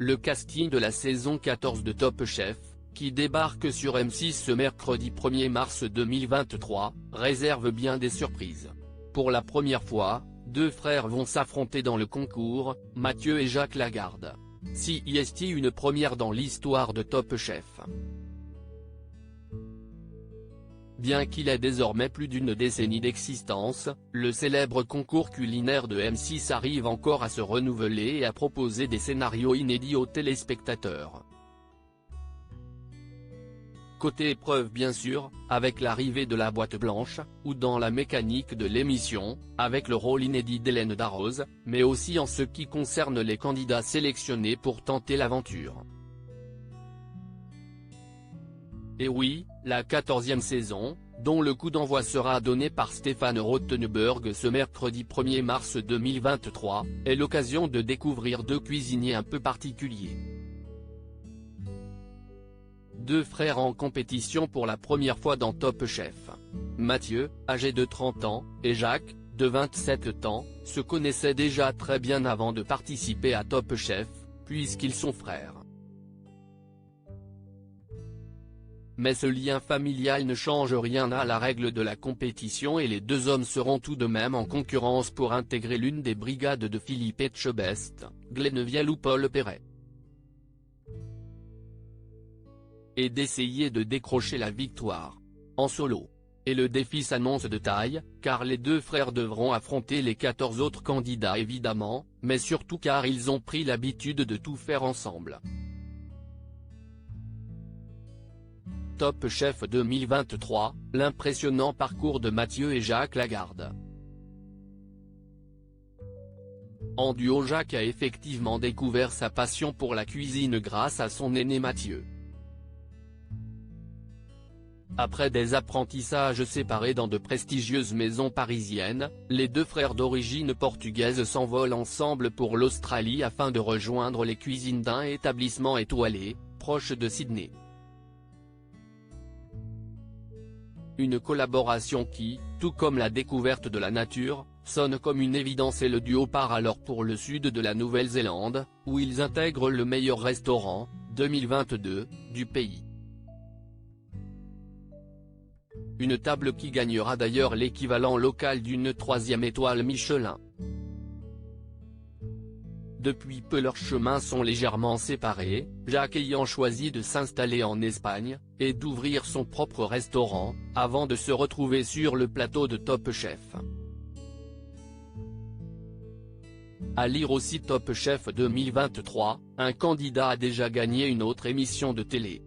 le casting de la saison 14 de Top Chef, qui débarque sur M6 ce mercredi 1er mars 2023, réserve bien des surprises. Pour la première fois, deux frères vont s'affronter dans le concours, Mathieu et Jacques Lagarde. C'est une première dans l'histoire de Top Chef. Bien qu'il ait désormais plus d'une décennie d'existence, le célèbre concours culinaire de M6 arrive encore à se renouveler et à proposer des scénarios inédits aux téléspectateurs. Côté épreuve bien sûr, avec l'arrivée de la boîte blanche, ou dans la mécanique de l'émission, avec le rôle inédit d'Hélène Darroze, mais aussi en ce qui concerne les candidats sélectionnés pour tenter l'aventure. Et oui, la 14e saison, dont le coup d'envoi sera donné par Stéphane Rothenberg ce mercredi 1er mars 2023, est l'occasion de découvrir deux cuisiniers un peu particuliers. Deux frères en compétition pour la première fois dans Top Chef. Mathieu, âgé de 30 ans, et Jacques, de 27 ans, se connaissaient déjà très bien avant de participer à Top Chef, puisqu'ils sont frères. Mais ce lien familial ne change rien à la règle de la compétition et les deux hommes seront tout de même en concurrence pour intégrer l'une des brigades de Philippe Etchebest, Glennevielle ou Paul Perret. Et d'essayer de décrocher la victoire. En solo. Et le défi s'annonce de taille, car les deux frères devront affronter les 14 autres candidats évidemment, mais surtout car ils ont pris l'habitude de tout faire ensemble. Top Chef 2023, l'impressionnant parcours de Mathieu et Jacques Lagarde. En duo, Jacques a effectivement découvert sa passion pour la cuisine grâce à son aîné Mathieu. Après des apprentissages séparés dans de prestigieuses maisons parisiennes, les deux frères d'origine portugaise s'envolent ensemble pour l'Australie afin de rejoindre les cuisines d'un établissement étoilé, proche de Sydney. Une collaboration qui, tout comme la découverte de la nature, sonne comme une évidence et le duo part alors pour le sud de la Nouvelle-Zélande, où ils intègrent le meilleur restaurant, 2022, du pays. Une table qui gagnera d'ailleurs l'équivalent local d'une 3e étoile Michelin. Depuis peu leurs chemins sont légèrement séparés, Jacques ayant choisi de s'installer en Espagne, et d'ouvrir son propre restaurant, avant de se retrouver sur le plateau de Top Chef. À lire aussi Top Chef 2023, un candidat a déjà gagné une autre émission de télé.